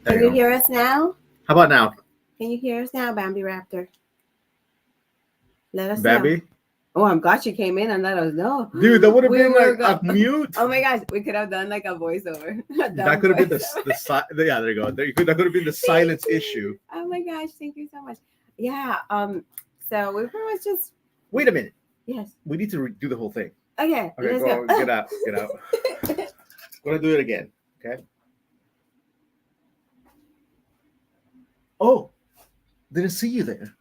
Can you hear us now? How about now? Can you hear us now, Bambi Raptor? Let us know. Bambi? Oh, I'm glad you came in and let us know. Dude, that would have We been were like a mute. Oh my gosh, we could have done like a voiceover. That could have been the yeah, there you go. That could have been the silence issue. Oh my gosh, thank you so much. Yeah, so we pretty much just Wait a minute. Yes. We need to do the whole thing. Okay, Okay, let's go. go. Get out. We're gonna do it again. Okay. Oh, didn't see you there.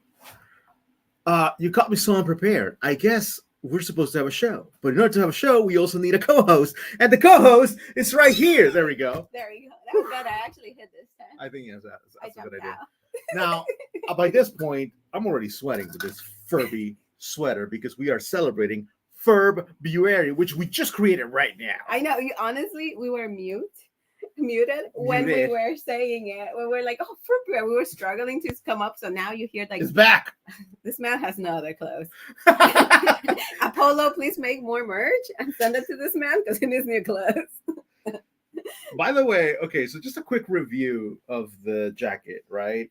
You caught me so unprepared. I guess we're supposed to have a show, but in order to have a show, we also need a co-host, and the co-host is right here. There we go. There you go. That was good. I actually hit this time. I think yes, that's a good idea. Out. Now, by this point, I'm already sweating with this Furby sweater because we are celebrating February, which we just created right now. I know. Honestly, we were muted when we were saying it. We were like, oh, February. We were struggling to come up. So now you hear like, it's back. This man has no other clothes. Apollo, please make more merch and send it to this man because he needs new clothes. By the way, okay, so just a quick review of the jacket, right?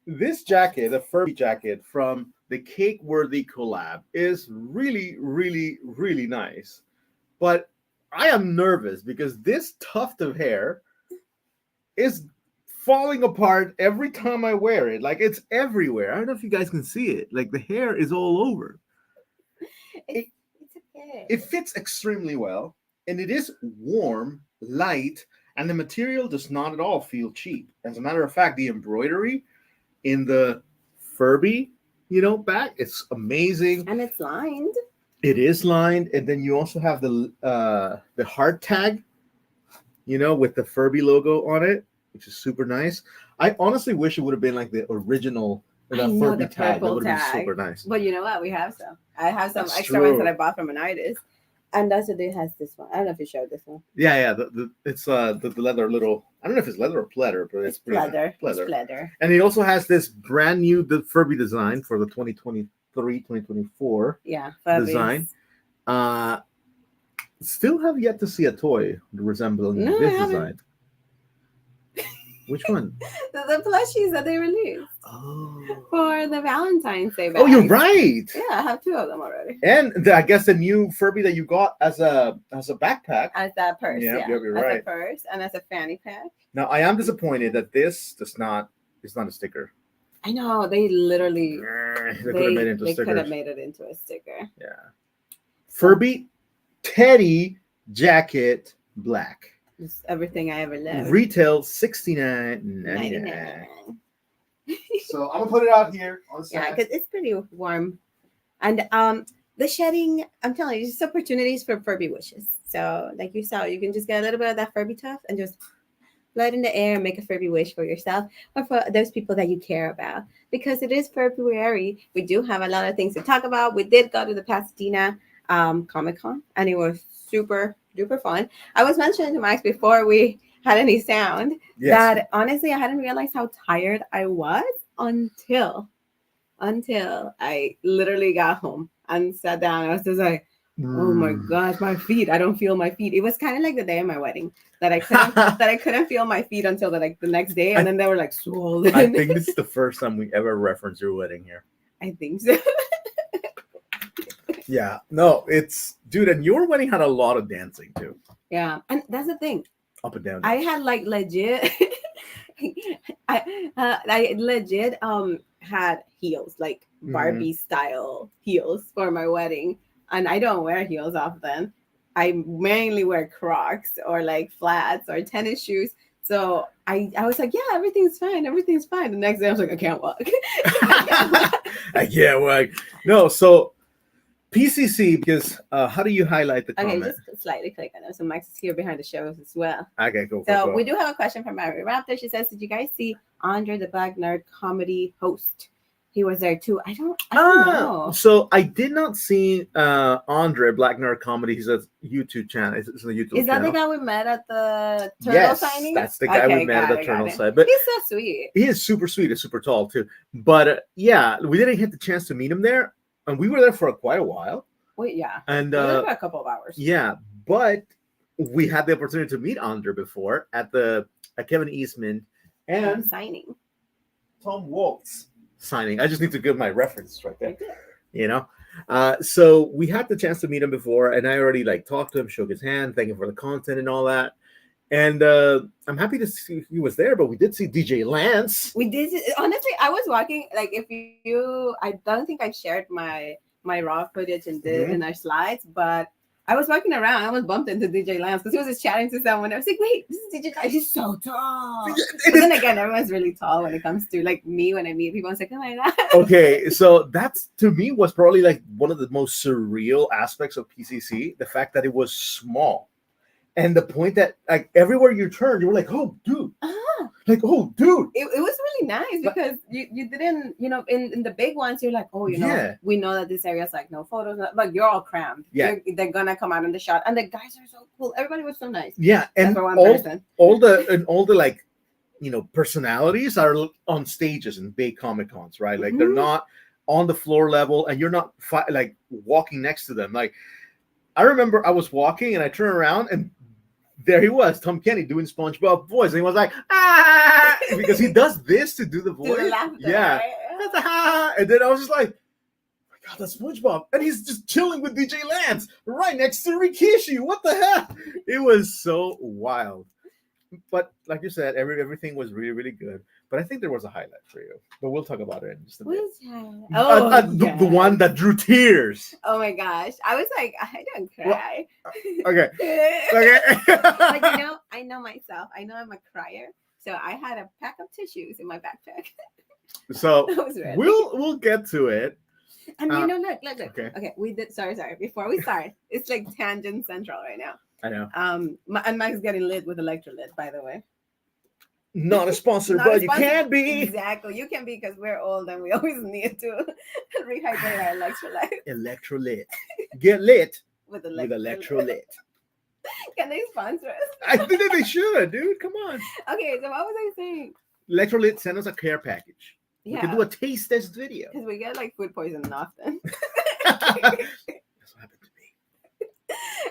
This jacket, the Furby jacket from the Cake Worthy collab, is really, really, really nice. But I am nervous because this tuft of hair is falling apart every time I wear it. Like, it's everywhere. I don't know if you guys can see it. Like, the hair is all over. It's okay. It fits extremely well, and it is warm, light, and the material does not at all feel cheap. As a matter of fact, the embroidery in the Furby, back, it's amazing. And it's lined. It is lined, and then you also have the heart tag, with the Furby logo on it, which is super nice. I honestly wish it would have been like the original Furby tag. That would have been super nice. But you know what? We have some. I have some extra ones that I bought from an artist. And that's what it has this one. I don't know if you showed this one. Yeah. It's the leather little. I don't know if it's leather or pleather, but it's leather. Nice. It's leather. And it also has this brand new Furby design for the 2023-2024 design. Still have yet to see a toy resembling this design. Which one? The plushies that they released. Oh. For the Valentine's Day bags. Oh, you're right. Yeah, I have 2 of them already. And I guess the new Furby that you got as a backpack. As that purse, yeah. You're right. As a purse and as a fanny pack. Now, I am disappointed that this it's not a sticker. I know. They literally... They could have made it into stickers. They could have made it into a sticker. Yeah. Furby Teddy Jacket Black. It's everything I ever loved. Retail $69.99. So I'm gonna put it out here on the side. Yeah, because it's pretty warm, and the shedding. I'm telling you, just opportunities for Furby wishes. So, like you saw, you can just get a little bit of that Furby tuft and just blow it in the air and make a Furby wish for yourself or for those people that you care about. Because it is February, we do have a lot of things to talk about. We did go to the Pasadena Comic-Con, and it was super duper fun. I was mentioning to Max before we had any sound that honestly I hadn't realized how tired I was until I literally got home and sat down. I was just like, oh my gosh, my feet. I don't feel my feet. It was kind of like the day of my wedding that I couldn't feel my feet until the next day, and then they were like swollen. I think this is the first time we ever reference your wedding here. I think so. Yeah, no, it's dude, and your wedding had a lot of dancing too. Yeah, and that's the thing. Up and down. I had like legit. I legit had heels, like Barbie style heels for my wedding, and I don't wear heels often. I mainly wear Crocs or like flats or tennis shoes. So I was like, yeah, everything's fine. The next day I was like, I can't walk. I can't walk. No, so. PCC, because how do you highlight the comment? Okay, just slightly click on it. So Max is here behind the shows as well. Okay, go. So we do have a question from Mary Raptor. She says, did you guys see Andre the Black Nerd comedy host? He was there too. I don't know. So I did not see Andre Black Nerd comedy. He's a YouTube channel. It's a YouTube channel. Is that the guy we met at the turtle signing? That's the guy we met at the turtle sign. But he's so sweet. He is super sweet. He's super tall too. But yeah, we didn't get the chance to meet him there. And we were there for quite a while. Wait, yeah. And we were there for a couple of hours. Yeah, but we had the opportunity to meet Andre before at Kevin Eastman and signing. Tom Waltz signing. I just need to give my reference right there. Okay. You know, so we had the chance to meet him before, and I already like talked to him, shook his hand, thank him for the content and all that. And I'm happy to see he was there, but we did see DJ Lance. We did. Honestly, I was walking. Like, if you, I don't think I shared my raw footage in our slides, but I was walking around. I almost bumped into DJ Lance because he was just chatting to someone. I was like, "Wait, this is DJ Lance. He's so tall." But then again, everyone's really tall when it comes to like me. When I meet people, it's like, "Oh my god." Okay, so that's to me was probably like one of the most surreal aspects of PCC. The fact that it was small. And the point that like everywhere you turned, you were like, "Oh, dude!" Like, "Oh, dude!" It was really nice because you didn't, in the big ones, you're like, "Oh, we know that this area is like no photos, but you're all crammed. Yeah, they're gonna come out in the shot, and the guys are so cool. Everybody was so nice. Yeah, and all the like, personalities are on stages in big Comic Cons, right? Like they're not on the floor level, and you're not like walking next to them. Like I remember I was walking and I turned around and there he was, Tom Kenny doing SpongeBob voice, and he was like, "Ah," because he does this to do the voice. The laughter, yeah, right? And then I was just like, "Oh my god, that's SpongeBob," and he's just chilling with DJ Lance right next to Rikishi. What the heck? It was so wild. But like you said, everything was really, really good. But I think there was a highlight for you. But we'll talk about it in just a bit. The one that drew tears. Oh my gosh. I was like, I don't cry. Okay. Like, I know myself. I know I'm a crier. So I had a pack of tissues in my backpack. So we'll get to it. And look. Okay. We did. Sorry. Before we start, it's like tangent central right now. I know. And Mike's getting lit with electrolyte, by the way. Not a sponsor, but you can be. Exactly. You can be because we're old and we always need to rehydrate our electrolyte. Electrolyte. Get lit with electrolyte. Can they sponsor us? I think that they should, dude. Come on. Okay, so what was I saying? Electrolyte, send us a care package. Yeah. We can do a taste test video. Because we get like food poisoning often. That's what happened to me.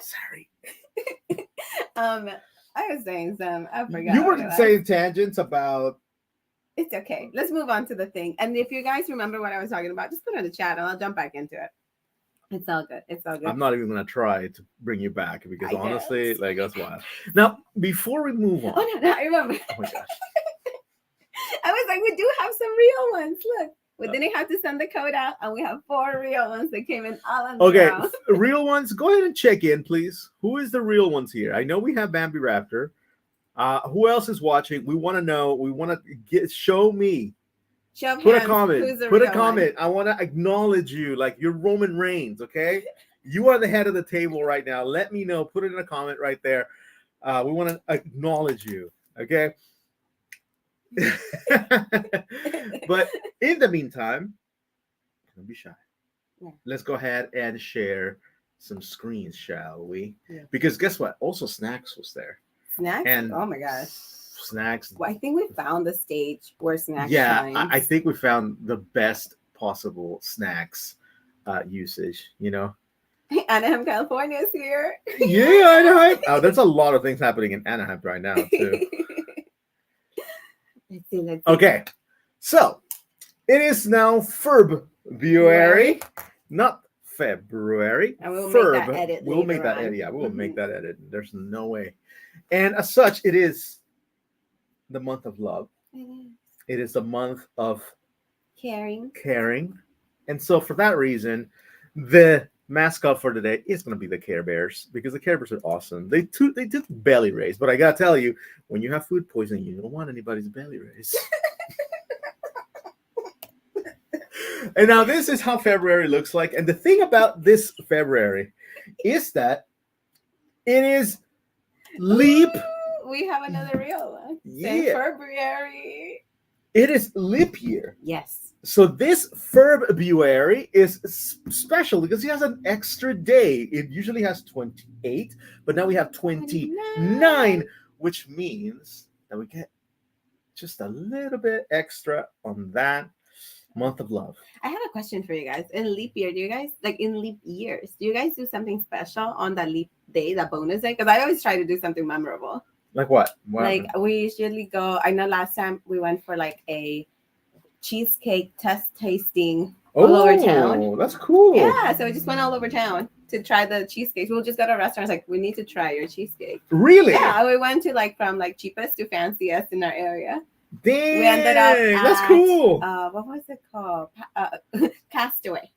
Sorry. I was saying I forgot. You were saying tangents about. It's okay. Let's move on to the thing. And if you guys remember what I was talking about, just put it in the chat and I'll jump back into it. It's all good. I'm not even gonna try to bring you back because honestly, like that's wild. Now, before we move on. Oh no, I remember. Oh my gosh. I was like, we do have some real ones. Look. We didn't have to send the code out, and we have 4 real ones that came in all in Okay, real ones. Go ahead and check in, please. Who is the real ones here? I know we have Bambi Raptor. Who else is watching? We want to know. We want to show me. Put a comment. Put a comment. I want to acknowledge you, like you're Roman Reigns. Okay, you are the head of the table right now. Let me know. Put it in a comment right there. We want to acknowledge you. Okay. But in the meantime, don't be shy. Yeah. Let's go ahead and share some screens, shall we? Yeah. Because guess what? Also, Snacks was there. Snacks? And oh my gosh. Snacks. Well, I think we found the stage where Snacks. Yeah, I think we found the best possible Snacks usage. Anaheim, California is here. Yeah, Anaheim. Oh, there's a lot of things happening in Anaheim right now too. Let's see. Okay, so it is now February, not February. And we'll make that edit. We'll make that edit. Yeah, we will make that edit. There's no way. And as such, it is the month of love. It is the month of caring. And so for that reason, the mascot for today is going to be the Care Bears because the Care Bears are awesome. They did belly raise, but I gotta tell you, when you have food poisoning, you don't want anybody's belly raise. And now this is how February looks like. And the thing about this February is that it is leap. Ooh, we have another real one. Yeah. February. It is leap year. Yes. So this February is special because he has an extra day. It usually has 28, but now we have 29, which means that we get just a little bit extra on that. Month of love. I have a question for you guys. In leap year, do you guys like in leap years? Do you guys do something special on that leap day, that bonus day? Because I always try to do something memorable. Like what? Like we usually go. I know last time we went for like a cheesecake test tasting all over town. Oh, that's cool. Yeah, so we just went all over town to try the cheesecakes. We'll just go to restaurants like we need to try your cheesecake. Really? Yeah, we went to like from like cheapest to fanciest in our area. Dang, We ended up at, that's cool. What was it called? Castaway.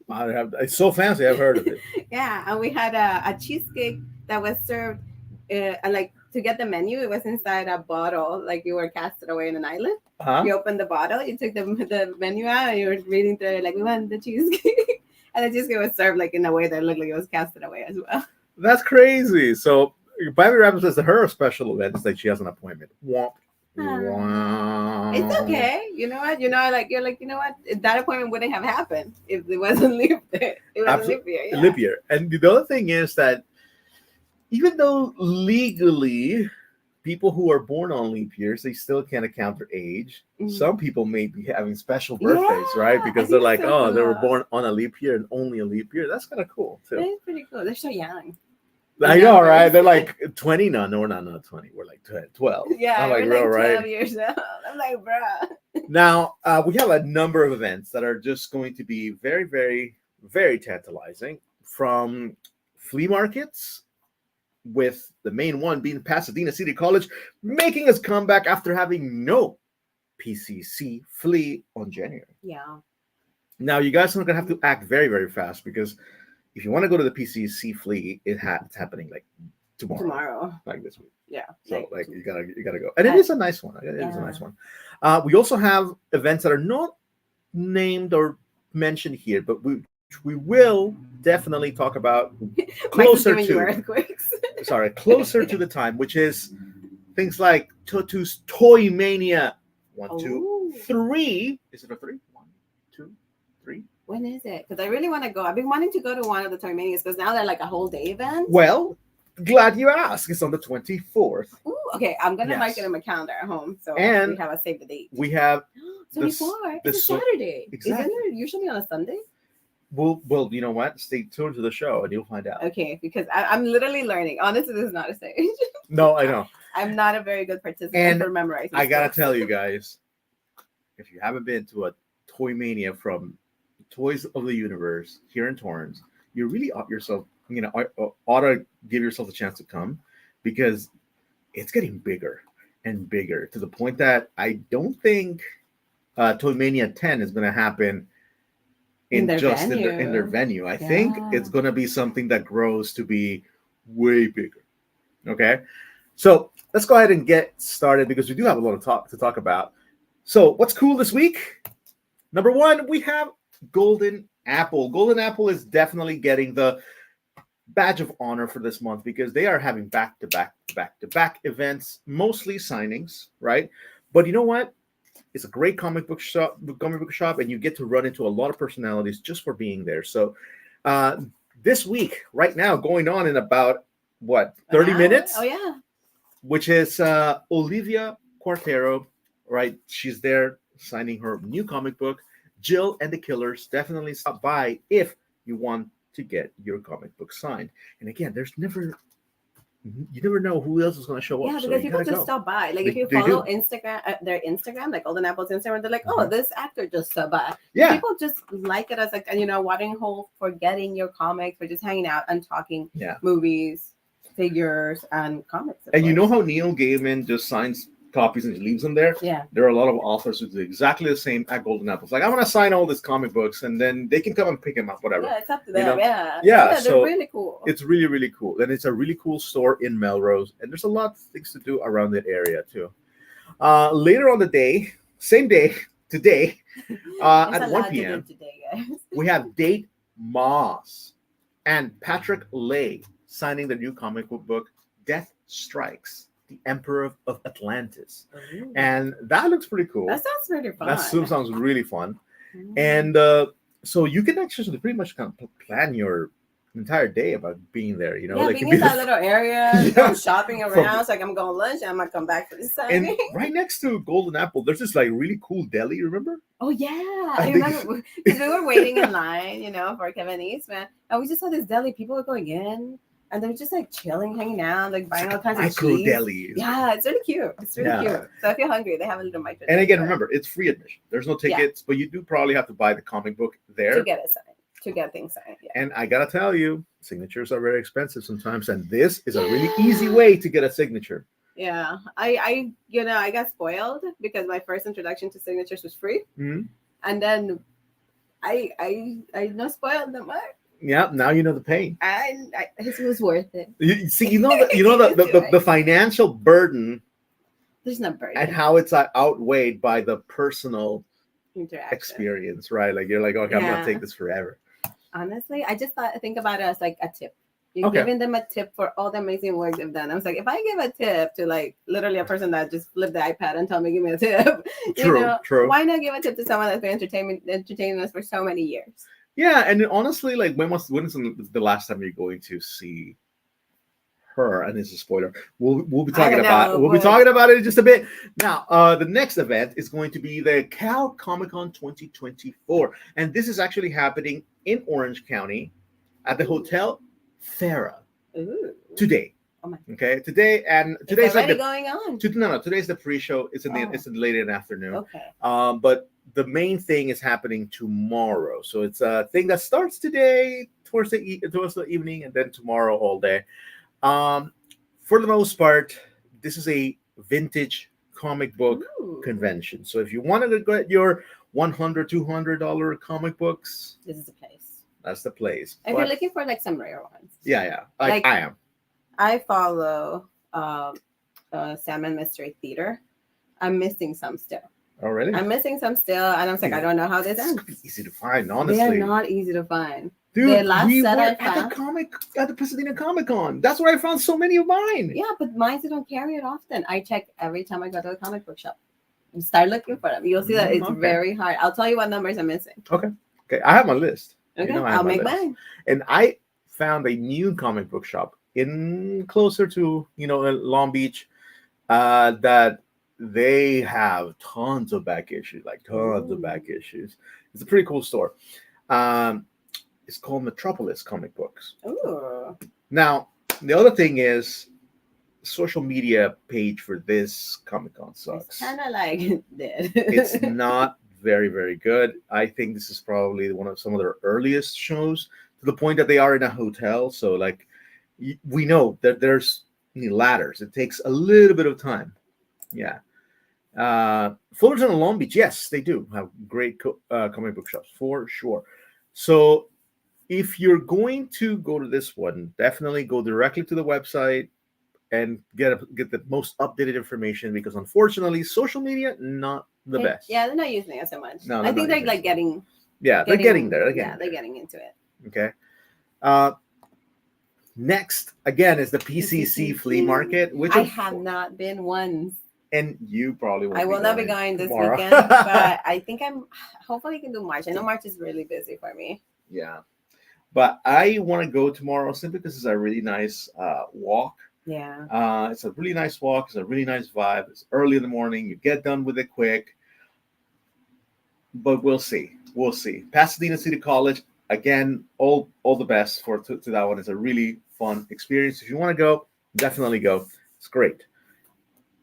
It's so fancy. I've heard of it. Yeah, and we had a cheesecake that was served, and like to get the menu, it was inside a bottle, like you were casted away in an island. Huh? You opened the bottle, you took the menu out, and you were reading through it, like we want the cheesecake, and the cheesecake was served like in a way that looked like it was casted away as well. That's crazy. So, Bobby Rabbit says that her special event is like she has an appointment. Womp. Wow. It's okay. You know what? You're like, you know what? That appointment wouldn't have happened if it wasn't leap year. It was leap year. Yeah. Leap year. And the other thing is that even though legally people who are born on leap years, they still can't account their age. Mhm. Some people may be having special birthdays, right? Because they're like, so they were cool. born on a leap year and only a leap year. That's kind of cool too. It's pretty cool. They're so young. I know, right? They're like 20. No, we're not 20. We're like 12. Yeah, I'm like, we're bro, like 12 right? years old. I'm like, bruh. Now, we have a number of events that are just going to be very, very, very tantalizing, from flea markets, with the main one being Pasadena City College, making its comeback after having no PCC flea on January. Yeah. Now, you guys are going to have to act very, very fast, because if you want to go to the PCC flea, it's happening like tomorrow, like this week. Yeah. So like you gotta go, and it is a nice one. It is a nice one. We also have events that are not named or mentioned here, but we will definitely talk about closer to earthquakes. closer to the time, which is things like Totu's Toy Mania 1, 2, 3. Is it a 3? 1, 2, 3. When is it? Because I really want to go. I've been wanting to go to one of the Toy Manias because now they're like a whole day event. Well, glad you asked. It's on the 24th. Ooh, okay, I'm gonna mark it in my calendar at home, so and we have a save the date. We have 24. It's a Saturday. Exactly. Isn't it usually on a Sunday? Well, you know what? Stay tuned to the show and you'll find out. Okay, because I'm literally learning. Honestly, this is not a stage. No, I know. I'm not a very good participant for memorizing. I gotta tell you guys, if you haven't been to a Toy Mania from Toys of the Universe here in Torrance, you really ought to give yourself a chance to come, because it's getting bigger and bigger, to the point that I don't think Toy Mania 10 is going to happen in their venue. I think it's going to be something that grows to be way bigger. Okay, so let's go ahead and get started, because we do have a lot of to talk about. So what's cool this week? Number one, we have Golden Apple. Golden Apple is definitely getting the badge of honor for this month, because they are having back-to-back events, mostly signings, right? But you know what? It's a great comic book shop, and you get to run into a lot of personalities just for being there. So this week, right now, going on in about 30 minutes? Oh yeah. Which is Olivia Quartero, right? She's there signing her new comic book, Jill and the Killers. Definitely stop by if you want to get your comic book signed. And again, you never know who else is going to show up. Yeah, because people just stop by. Like if you follow their Instagram, like Golden Apple's Instagram, they're like, oh, this actor just stopped by. Yeah. People just like it as like, watering hole for getting your comics, for just hanging out and talking movies, figures, and comics. And you know how Neil Gaiman just signs copies and he leaves them there? Yeah. There are a lot of authors who do exactly the same at Golden Apple. It's like, I'm going to sign all these comic books, and then they can come and pick them up, whatever. Yeah, it's up to them. Yeah, they're really cool. It's really, really cool. And it's a really cool store in Melrose. And there's a lot of things to do around that area, too. Later on the day, same day, today, at 1 p.m., we have Date Moss and Patrick Lay signing the new comic book, Death Strikes, the Emperor of Atlantis. Ooh. And that looks pretty cool. That sounds pretty fun. That sounds really fun. And so you can actually pretty much kind of plan your entire day about being there. You know, Yeah, like being it'd in be that little area, Yeah. going shopping From- around. It's like I'm going lunch and I might come back for the and Sunday. right next to Golden Apple, there's this like really cool deli. Remember? Oh yeah, I think- remember because we were waiting in line, for Kevin Eastman, and we just saw this deli. People were going in, and they were just like chilling, hanging out, like buying all kinds of Micro cheese. deli. Yeah, it's really cute. It's really Yeah. cute. So if you're hungry, they have a little micro. And deli again, there remember, it's free admission. There's no tickets, but you do probably have to buy the comic book there. to get it signed, to get things signed. Yeah. And I gotta tell you, signatures are very expensive sometimes, and this is a really easy way to get a signature. Yeah, I got spoiled because my first introduction to signatures was free, Mhm. and then I not spoiled them. Yeah, now you know the pain. It was worth it. You see, the financial burden There's no burden. and how it's outweighed by the personal Interaction. experience, right? Like you're like, okay, I'm Yeah. gonna take this forever. Honestly, I just think about it as like a tip. You're Okay. giving them a tip for all the amazing work they've done. I was like, if I give a tip to like literally a person that just flipped the iPad and told me give me a tip, True. why not give a tip to someone that's been entertaining us for so many years? Yeah, and honestly, like when is the last time you're going to see her? And this is a spoiler. We'll be talking about it in just a bit. Now, the next event is going to be the Cal Comic Con 2024, and this is actually happening in Orange County at the Hotel Farah Ooh. today. Oh my. Okay, today and today's It's like already the going on. no, today's the pre-show. It's in the Oh. it's in late in the afternoon. Okay. But the main thing is happening tomorrow. So it's a thing that starts today towards the evening and then tomorrow all day. For the most part, this is a vintage comic book Ooh. convention. So if you wanted to get your $100, $200 comic books, This is the place. that's the place. If you're looking for like some rare ones. Yeah. Like- I am. I follow Salmon Mystery Theater. I'm missing some still. Already? I'm missing some still, and I was like, I don't know how this It's ends. easy to find, honestly. They're not easy to find. Dude, the last we set were I at found- the Pasadena Comic Con. That's where I found so many of mine. Yeah, but mine they don't carry it often. I check every time I go to a comic book shop. You start looking for them. You'll see that it's Okay. very hard. I'll tell you what numbers I'm missing. Okay, I have my list. Okay, know I have I'll my make list. mine. And I found a new comic book shop in closer to Long Beach that they have tons of back issues, like tons of back issues. It's a pretty cool store. It's called Metropolis Comic Books. Ooh. Now, the other thing is social media page for this Comic Con It's sucks. kind of like dead. It's not very, very good. I think this is probably some of their earliest shows, to the point that they are in a hotel. So like we know that there's ladders. It takes a little bit of time. Yeah. Fullerton and Long Beach, yes, they do have great comic book shops for sure. So if you're going to go to this one, definitely go directly to the website and get the most updated information, because unfortunately, social media not the best. Yeah, they're not using it so much. No, I think they're they're not like getting. Yeah, they're getting there. They're getting into it. Okay. Next, again, is the PCC flea market, which I have not been once. and you probably won't. I will not be going this tomorrow. weekend, but I think hopefully I can do March. I know March is really busy for me. Yeah, but I want to go tomorrow simply because it's a really nice walk. Yeah. It's a really nice walk. It's a really nice vibe. It's early in the morning. You get done with it quick. But we'll see. We'll see. Pasadena City College, again, all the best to that one. It's a really fun experience. If you want to go, definitely go. It's great.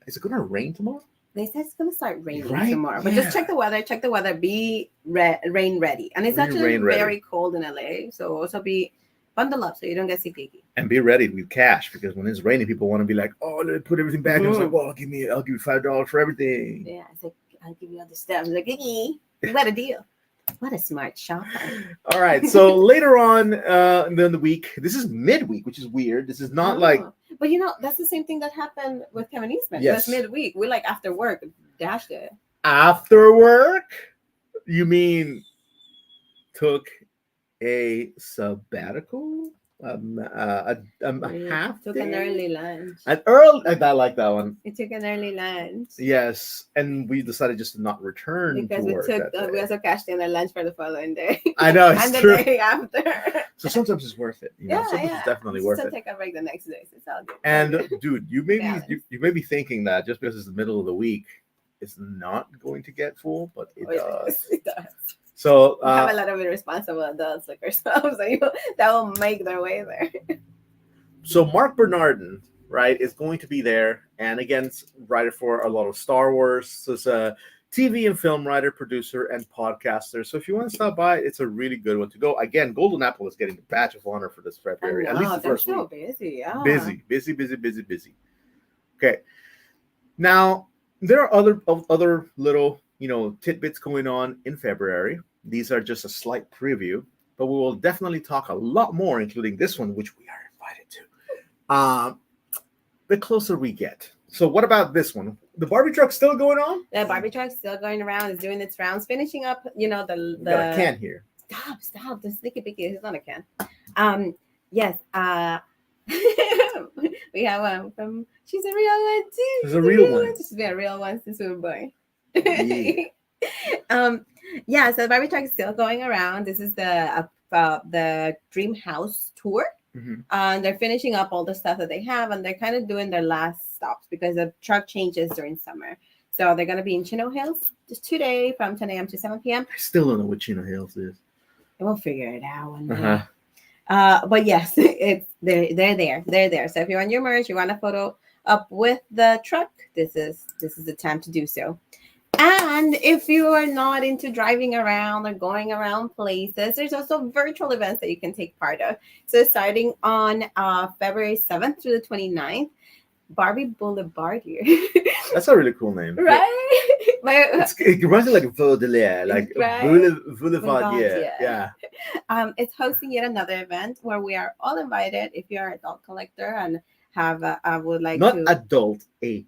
Is it going to rain tomorrow? They said it's going to start raining Right? tomorrow, but Yeah. just check the weather. Check the weather. Be rain ready. And it's Be actually rain ready. very cold in LA. So also be bundle up so you don't get sticky. And be ready with cash, because when it's raining, people want to be like, "Oh, let me put everything back." And I was like, "Well, I'll give you $5 for everything." Yeah, it's like I'll give you all the stuff. I was like, you got a deal. What a smart shopper. All right. So later on in the week, this is midweek, which is weird. This is not like Oh. But that's the same thing that happened with Kevin Eastman. Yes. It was midweek. We like after work dashed it. after work. You mean took a sabbatical? We half took an day. early lunch. I like that one. We took an early lunch Yes, and we decided just to not return to because work that we day. also cashed in our lunch for the following day. I know, it's And the true. day after. So sometimes it's worth it. Sometimes it's definitely Just worth to it. take a break the next day. So it's all good. And dude, you may be Balance. you may be thinking that just because it's the middle of the week, it's not going to get full, but it does. It does. So We have a lot of irresponsible adults like ourselves that will make their way there. so Mark Bernardin, right, is going to be there, and again, writer for a lot of Star Wars. So it's a TV and film writer, producer, and podcaster. So if you want to stop by, it's a really good one to go. Again, Golden Apple is getting a badge of honor for this February. At least the they're first so week. busy. Yeah. Busy. Okay. Now there are other little tidbits going on in February. These are just a slight preview, but we will definitely talk a lot more, including this one, which we are invited to. The closer we get. So what about this one? The Barbie truck's still going on? The Barbie truck's still going around. It's doing its rounds, finishing up. We got a can here. Stop. The sneaky picky is not a can. Yes. We have one from. She's a real one too. She's a real one. She's been a real one since we were born. Yeah. So the Barbie truck is still going around. This is the Dream House tour. Mm-hmm. And they're finishing up all the stuff that they have, and they're kind of doing their last stops because the truck changes during summer. So they're going to be in Chino Hills just today from 10 a.m. to 7 p.m. I still don't know what Chino Hills is. We'll figure it out one day. But yes, they're there. So if you want your merch, you want a photo up with the truck, this is the time to do so. And if you are not into driving around or going around places, there's also virtual events that you can take part of. So starting on February 7th through the 29th, Barbie Boulevard here. That's a really cool name. Right? It reminds me like VOl2, like right? Boulevard. Yeah. It's hosting yet another event where we are all invited. If you're an adult collector and would like not to adult, a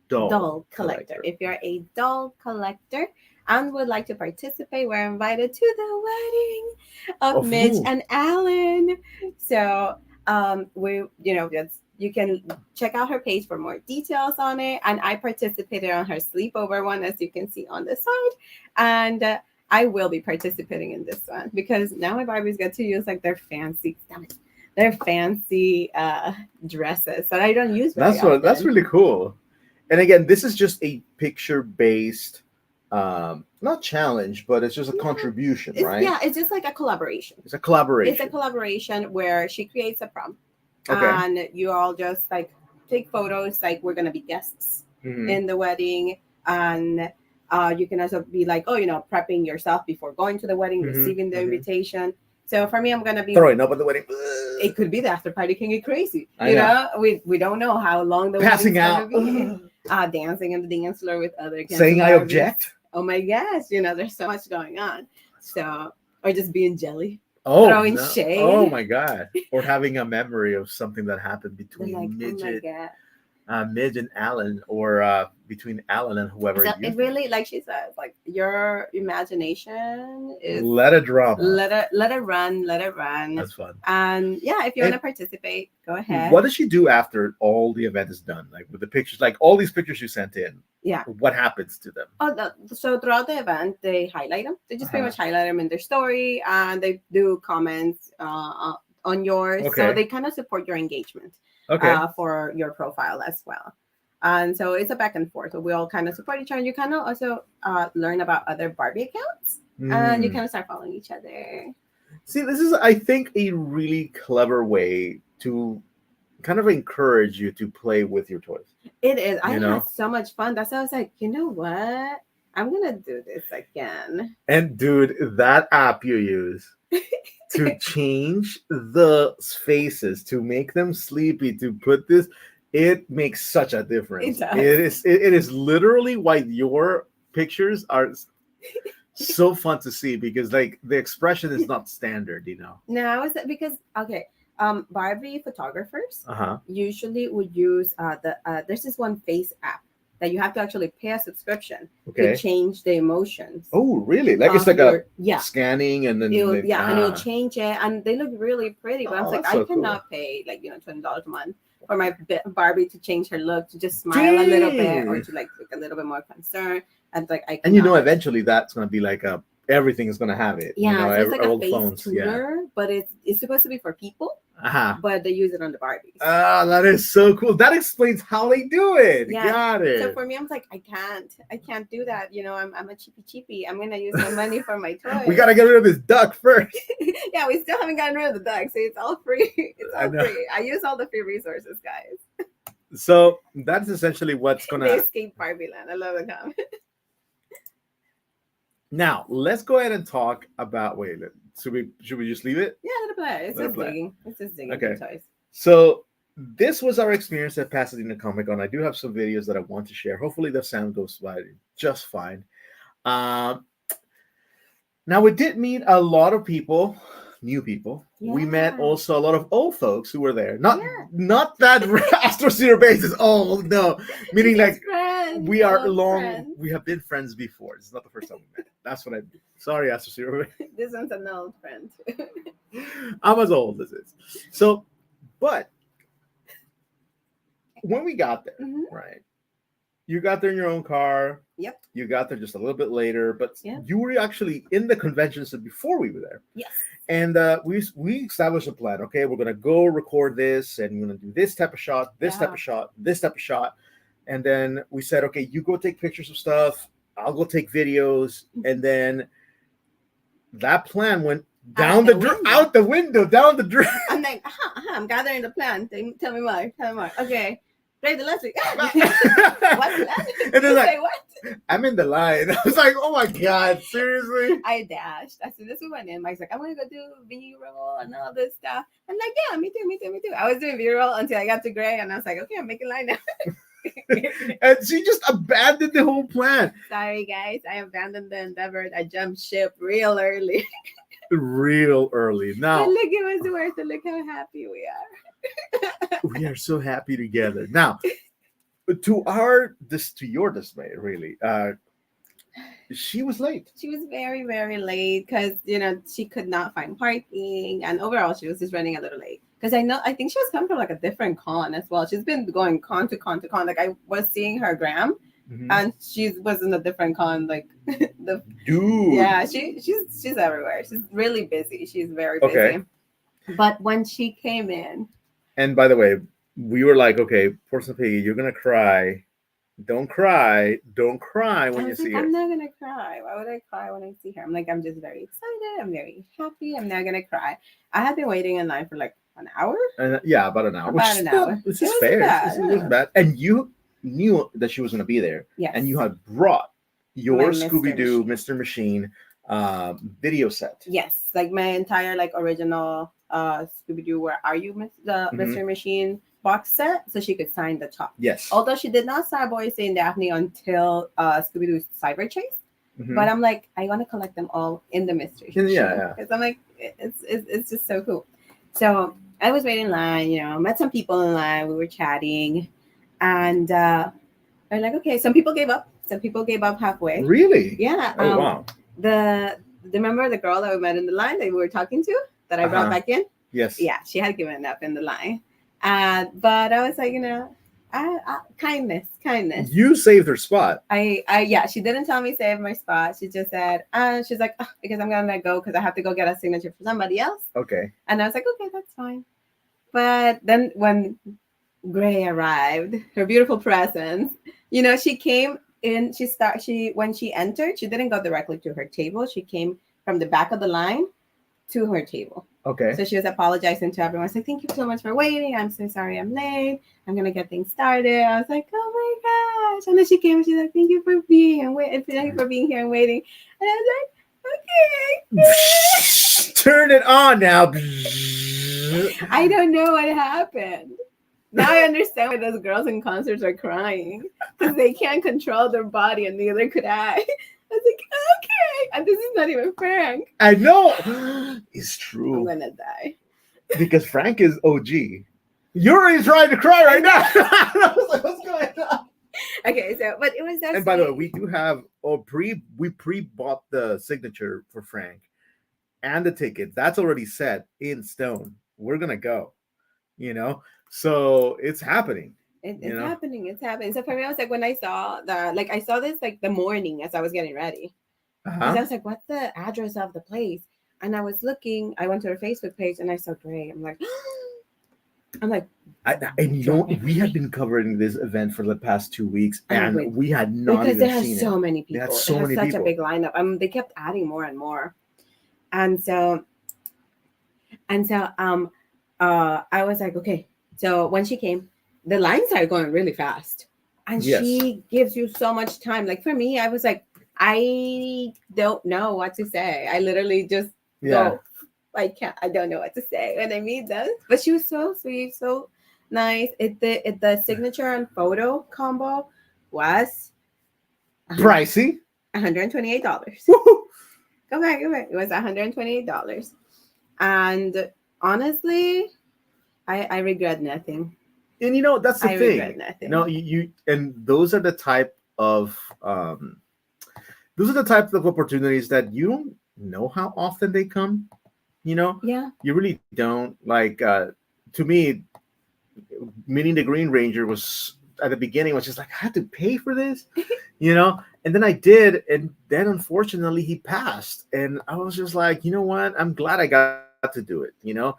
doll collector. If you're a doll collector and would like to participate, we're invited to the wedding of Midge and Alan. So you can check out her page for more details on it. And I participated on her sleepover one, as you can see on the side. And I will be participating in this one because now my Barbies get to use like their fancy dresses that I don't use very often. That's really cool. And again, this is just a picture-based, not challenge, but it's just a contribution, right? Yeah, it's just like a collaboration. It's a collaboration. It's a collaboration where she creates a prompt, okay. And you all just like take photos. Like we're gonna be guests in the wedding, and you can also be like, prepping yourself before going to the wedding, receiving the invitation. So for me, I'm gonna be throwing up at the wedding. It could be the after party can get crazy. I know. We don't know how long the passing out. Dancing in the dance floor with other kids. Saying I object. Oh my gosh, there's so much going on. So, or just being jelly. Oh, throwing shade. Oh my god. Or having a memory of something that happened between Midge and Alan, or between Alan and whoever. So it really, like she says, like your imagination is let it run. Let it run. That's fun. And yeah, if you want to participate, go ahead. What does she do after all the event is done? Like with the pictures, like all these pictures you sent in. Yeah. What happens to them? So throughout the event, they highlight them. They just pretty much highlight them in their story, and they do comments on yours. Okay. So they kind of support your engagement. Okay. For your profile as well. And so it's a back and forth. So we all kind of support each other. You kind of also learn about other Barbie accounts, and you kind of start following each other. See, this is, I think, a really clever way to kind of encourage you to play with your toys. It is. I had so much fun. That's why I was like, you know what? I'm going to do this again. And dude, that app you use to change the faces, to make them sleepy, to put this, it makes such a difference. It is literally why your pictures are so fun to see, because like the expression is not standard, No, is that because Barbie photographers uh-huh. usually would use there's this one face app that you have to actually pay a subscription Okay. to change the emotions. Oh, really? Like it's of like a your- yeah. scanning and then It'll, they- yeah, and it'll change it, and they look really pretty. But I Oh, was like, that's I so cool. cannot pay like $20 a month for my Barbie to change her look, to just smile a little bit, or Dang. to like look a little bit more concerned. And like I And you know, cannot. eventually that's gonna be like a everything is gonna have it. Yeah, you know, so it's like a all face phones. Yeah. tuner, but it's supposed to be for people, Uh-huh. but they use it on the Barbies. Ah, that is so cool. That explains how they do it. Yeah. Got it. So for me, I'm like, I can't do that. You know, I'm a cheapy. I'm gonna use my money for my toys. We gotta get rid of this duck first. Yeah, we still haven't gotten rid of the duck, so it's all free. It's I all know. free. I use all the free resources, guys. So that's essentially what's They gonna. escape Barbie Land. I love the comment. Now let's go ahead and talk about. Wait, should we just leave it? Yeah, let it play. It's Let it just play. digging. It's just digging Okay. for toys. So this was our experience at Pasadena Comic Con. I do have some videos that I want to share. Hopefully the sound goes by just fine. Now we did meet a lot of people, new people. We met Yeah. also a lot of old folks who were there. Not Yeah. not that Astro Zero base is old, no. Meaning We're like just friends, we are old long. friends. We have been friends before. This is not the first time we met. That's what I mean. Sorry, Astro Zero. This one's an old friend. I'm as old as this. So, but when we got there, Mhm. right? You got there in your own car. Yep. You got there just a little bit later, but Yeah. you were actually in the convention center before we were there. Yes. And we established a plan. Okay, we're gonna go record this, and we're gonna do this type of shot, this type Yeah. of shot, this type of shot. And then we said, okay, you go take pictures of stuff. I'll go take videos, and then that plan went down the window. out the window, down the drain. I'm like, I'm gathering the plan. Tell me more. Tell me more. Okay. Great, the Leslie. What? And then You like, say what? I'm in the line. I was like, oh my god, seriously? I dashed. As soon as we went in, Mike's like, I'm gonna go do B-roll and all this stuff. I'm like, yeah, me too. I was doing B-roll until I got to Greg, and I was like, okay, I'm making line now. And she just abandoned the whole plan. Sorry, guys. I abandoned the endeavor. I jumped ship real early. Real early. Now But look, it was worth it. Look how happy we are. we are so happy together. Now, to your dismay, really, she was late. She was very, very late because she could not find parking, and overall she was just running a little late. Because I think she was coming from like a different con as well. She's been going con to con to con. Like I was seeing her gram, Mhm. and she was in a different con. Like the Dude. yeah, she's everywhere. She's really busy. She's very busy. Okay. But when she came in, And by the way, we were like, okay, poor Piggy, you're gonna cry. Don't cry. Don't cry I when you was see like, her. I'm not gonna cry. Why would I cry when I see her? I'm like, I'm just very excited. I'm very happy. I'm not gonna cry. I had been waiting in line for like an hour. And yeah, about an hour. About an hour. This It is wasn't fair. bad, It wasn't bad. And you knew that she was gonna be there. Yes. And you had brought your My Mr. Scooby-Doo Machine. Mr. Machine video set. Yes, like my entire like original Scooby-Doo Where Are You, the Mhm. Mr. Machine box set, so she could sign the top. Yes. Although she did not sign Boy and Daphne until Scooby-Doo's Cyber Chase. Mhm. But I'm like, I want to collect them all in the mystery. Yeah. Because I'm like, it's just so cool. So I was waiting in line, met some people in line. We were chatting, and I'm like, okay, some people gave up. Some people gave up halfway. Really? Yeah. Oh wow. Remember the girl that we met in the line that we were talking to that I brought Uh-huh. back in? Yes. Yeah, she had given up in the line. But I was like, kindness. You saved her spot. Yeah, she didn't tell me save my spot. She just said, she's like, because I'm gonna go because I have to go get a signature for somebody else. Okay. And I was like, okay, that's fine. But then when Gray arrived, her beautiful presence, she came in. When she entered, she didn't go directly to her table. She came from the back of the line to her table. Okay. So she was apologizing to everyone. She's like, thank you so much for waiting. I'm so sorry I'm late. I'm going to get things started. I was like, oh my gosh. And then she came and she's like, thank you for being here and waiting. And I was like, okay. Turn it on now. I don't know what happened. Now I understand why those girls in concerts are crying. Because they can't control their body and neither could I. I was like, okay. And this is not even Frank. I know. It's I'm true. going to die. Because Frank is OG. You're already trying to cry right now. I was like, what's going on? Okay, so but it was so And by the way, sweet. we do have we pre-bought the signature for Frank and the tickets. That's already set in stone. We're gonna go, you know. So it's happening, you It's know. happening. It's happening. So for me, I was like, when I saw I saw this like the morning as I was getting ready, because Uh-huh. I was like, what's the address of the place? And I was looking. I went to her Facebook page and I saw Gray. I'm like, I'm like, And you know, drop we had everything. been covering this event for the past 2 weeks, And and wait, we had not because even they have seen it. so many They had people. It so has many such a people. big lineup. They kept adding more and more. And so I was like, okay. So when she came, the lines are going really fast, and Yes. she gives you so much time. Like for me, I was like, I don't know what to say. I literally just Yeah. go. I don't know what to say when I meet them. But she was so sweet, so nice. The signature and photo combo was Pricey. $128. Woo-hoo. Go back, go back. It was $128. And honestly, I regret nothing. And you know, that's the I regret thing. No, nothing. you and those are the types of opportunities that you don't know how often they come. You know, Yeah. you really don't. Like to me, meeting the Green Ranger was at the beginning was just like I had to pay for this, you know. And then I did, and then unfortunately he passed, and I was just like, you know what? I'm glad I got to do it. You know,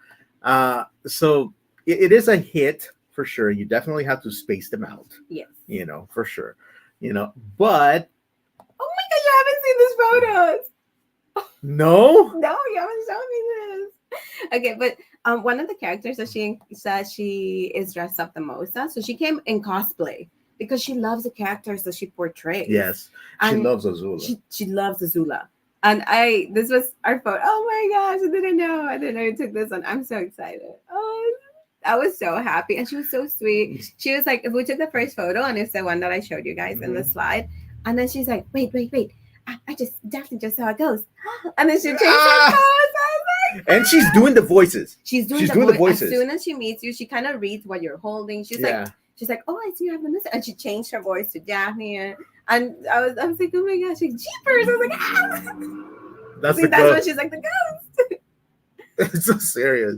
so it is a hit for sure. You definitely have to space them out, Yes. you know, for sure. You know, but Oh my god, you haven't seen these photos. no, No, you haven't shown me this. Okay, but one of the characters that she said she is dressed up the most as, so she came in cosplay because she loves the characters that she portrays. yes, she And loves Azula. she loves Azula. And this was our photo. Oh my gosh, I didn't know. I didn't know you took this one. I'm so excited. Oh, I was so happy. And she was so sweet. She was like, we took the first photo, and it's the one that I showed you guys in the slide. And then she's like, wait, wait, wait. I just definitely just saw a ghost. And then she changed her Ah! pose. I was like, And she's doing the voices. she's doing She's the doing the voice. As voices. soon as she meets you, she kind of reads what you're holding. She's Yeah. like, oh, I see you have the message. And she changed her voice to Daphne. And I was like, oh my gosh, like, jeepers. I was like, ah. That's See, the that's ghost. when she's like, the ghost. It's so serious.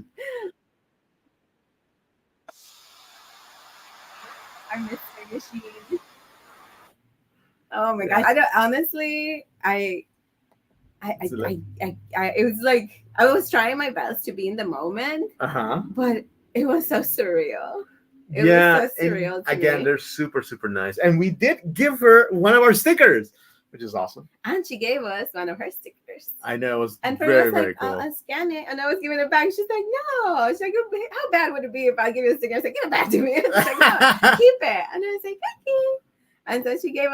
I miss my machine. Oh my gosh. I don't honestly it was like I was trying my best to be in the moment, Uh-huh. but it was so surreal. It Yeah, was so surreal and to again, me. they're super, super nice. And we did give her one of our stickers, which is awesome. And she gave us one of her stickers. I know, it was And for me, I very, was like, very cool. I'll scan it. And I was giving it back. She's like, no. She's like, how bad would it be if I give you a sticker? I was like, give it back to me. She's like, no, keep it. And I was like, okay. And so she gave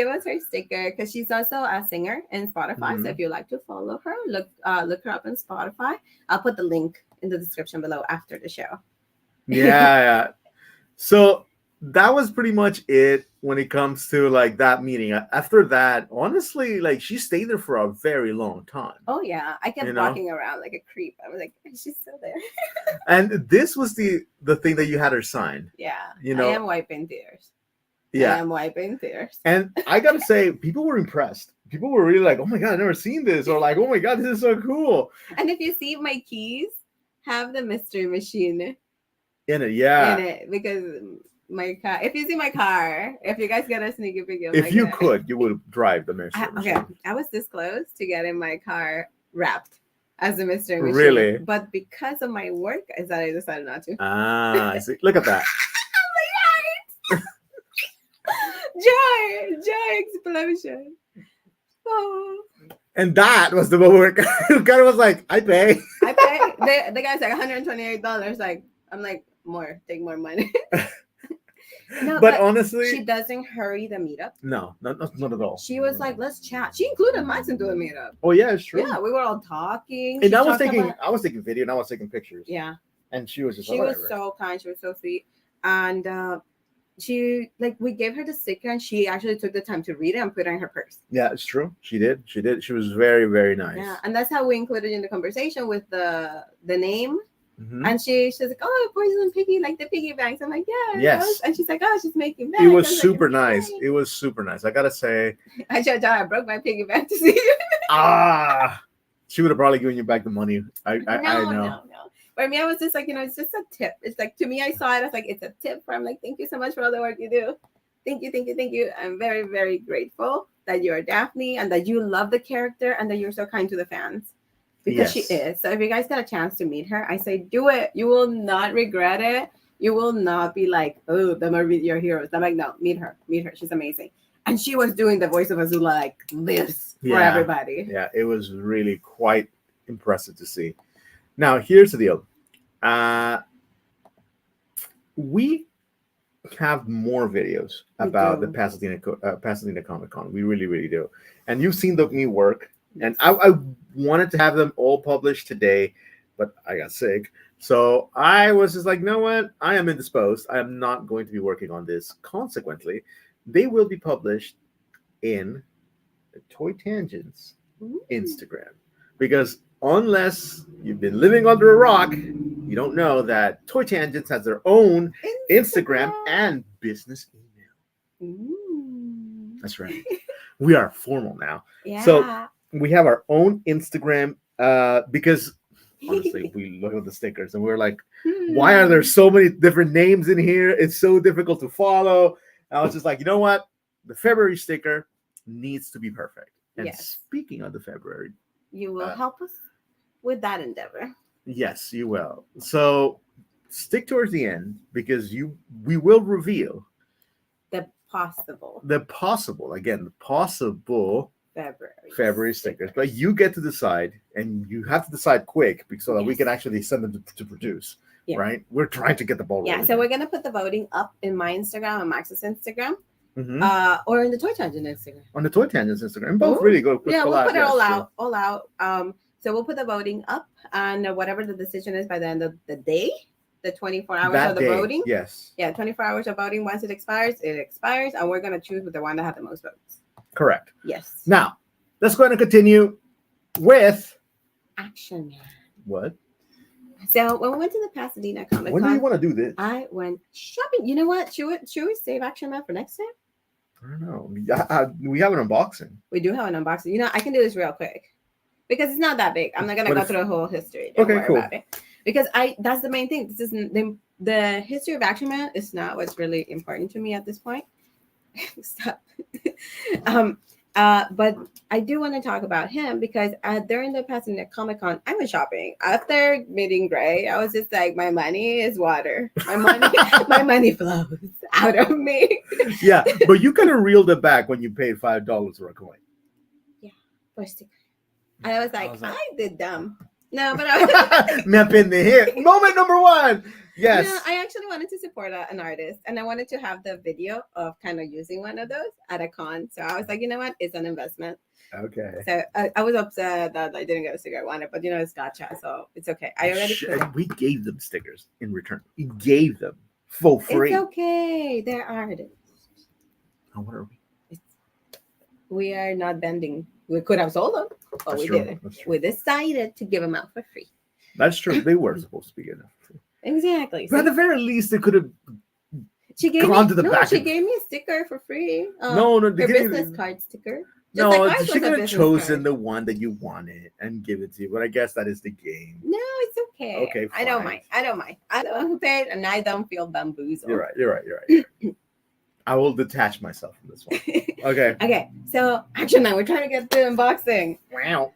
us her sticker because she's also a singer in Spotify. So if you like to follow her, look her up on Spotify. I'll put the link in the description below after the show. Yeah. So that was pretty much it when it comes to like that meeting. After that, honestly, like she stayed there for a very long time. Oh yeah, I kept You know? walking around like a creep. I was like, she's still there. And this was the thing that you had her sign. Yeah, You know, I am wiping tears. yeah, I am wiping tears. And I gotta say, people were impressed. People were really like, "Oh my god, I've never seen this," or like, "Oh my god, this is so cool." And if you see my keys, have the mystery machine In it, yeah. in it because my car. If you see my car, if you guys get a sneaky peek, If you could, you would drive the mystery machine. Okay, I was this close to getting my car wrapped as a mystery machine. Really? But because of my work, I decided not to. Ah, I see. Look at that. Joy explosion. Oh. And that was the moment where kind of was like, I pay. The guy's like $128. Like, I'm like, more, take more money. No, but honestly, she doesn't hurry the meetup. No, not at all. She was like, let's chat. She included Max into the meetup. Oh yeah, it's true. Yeah, we were all talking. And I was taking video and I was taking pictures. Yeah. And she was just she was so kind. She was so sweet. And she we gave her the sticker and she actually took the time to read it and put it in her purse. Yeah, it's true. She did. She was very, very nice. Yeah, and that's how we included in the conversation with the name Mhm. And she's like, oh, Poison Piggy, like the piggy banks. I'm like, yeah. Yes. And she's like, oh, she's making banks. It was I like, super nice. "Yay." It was super nice. I gotta say, I broke my piggy bank to see you. she would have probably given you back the money. I know. No. For me, I was just like, it's just a tip. It's like, to me, I saw it. I was like, it's a tip. I'm like, thank you so much for all the work you do. Thank you. I'm very, very grateful that you're Daphne and that you love the character and that you're so kind to the fans. Because she is. So if you guys got a chance to meet her, I say do it. You will not regret it. You will not be like, oh, them are your heroes. I'm like, no, meet her. She's amazing. And she was doing the voice of Azula like this for everybody. Yeah, it was really quite impressive to see. Now, here's the deal. We have more videos about the Pasadena Comic Con. We really, really do. And you've seen me work. And I wanted to have them all published today, but I got sick. So I was just like, you know what? I am indisposed. I am not going to be working on this. Consequently, they will be published in the Toy Tangents Instagram. Because unless you've been living under a rock, you don't know that Toy Tangents has their own Instagram and business email. That's right. We are formal now. Yeah. So we have our own Instagram because honestly, we look at the stickers and we're like, why are there so many different names in here? It's so difficult to follow. And I was just like, you know what? The February sticker needs to be perfect. And speaking of the February, you will help us with that endeavor. Yes, you will. So stick towards the end because we will reveal the possible February stickers. But you get to decide, and you have to decide quick so that we can actually send them to produce. Yeah. Right? We're trying to get the ball rolling. Yeah, so we're gonna put the voting up in my Instagram and Max's Instagram. Or in the Toy Tangent Instagram. On the Toy Tangent Instagram. Both really go quick. Yeah, we'll put it all out. So we'll put the voting up, and whatever the decision is by the end of the day, the 24 hours of the voting. Yes. Yeah, 24 hours of voting. Once it expires, and we're going to choose with the one that had the most votes. Correct. Yes. Now, let's go ahead and continue with Action Man. What? So when we went to the Pasadena Comic Con, when do you want to do this? I went shopping. You know what? Should we save Action Man for next time? I don't know. We have an unboxing. We do have an unboxing. I can do this real quick because it's not that big. I'm not gonna go through the whole history. Don't worry about it. Because that's the main thing. This is the history of Action Man is not what's really important to me at this point. Stop. But I do want to talk about him because during the Pasadena Comic Con, I went shopping. After meeting Gray, I was just like, my money is water. My money flows out of me. Yeah, but you kind of reeled it back when you paid $5 for a coin. Yeah, for a sticker. I was like, I did dumb. No, but I me in the hit. Moment number one. Yes. No, I actually wanted to support an artist, and I wanted to have the video of kind of using one of those at a con. So I was like, you know what? It's an investment. Okay. So I was upset that I didn't get a sticker I wanted, but it's gotcha, so it's okay. I already. We gave them stickers in return. We gave them for free. It's okay. They're artists. Oh, what are we? We are not bending. We could have sold them, but we didn't. We decided to give them out for free. That's true. They were supposed to be given out for free. Exactly. But at the very least, they could have She gave gone me, to the back. She gave me a sticker for free. No, her business card sticker. Just no, she could have chosen the one that you wanted and give it to you. But I guess that is the game. No, it's okay. Okay, fine. I don't mind. I'm the one who paid, and I don't feel bamboozled. You're right. I will detach myself from this one. Okay. Okay. So, Action Man, we're trying to get through unboxing. Wow.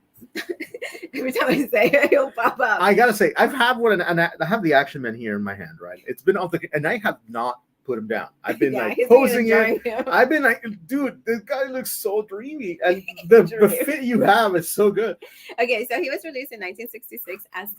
Every time I say it, he'll pop up. I gotta say, I have the Action Man here in my hand, right? It's been off and I have not put him down. I've been posing it. I've been like, dude, this guy looks so dreamy, and the fit you have is so good. Okay, so he was released in 1966 as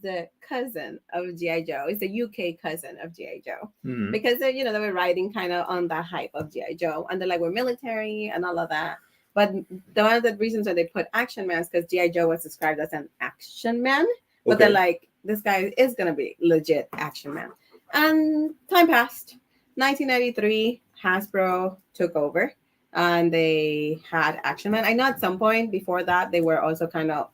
the cousin of G.I. Joe. It's the UK cousin of G.I. Joe. Mm-hmm. Because they were riding kind of on the hype of G.I. Joe, and they're like, we're military and all of that. But one of the reasons why they put Action Man is because G.I. Joe was described as an action man. But they're like, this guy is going to be legit Action Man. And time passed. 1993, Hasbro took over and they had Action Man. I know at some point before that, they were also kind of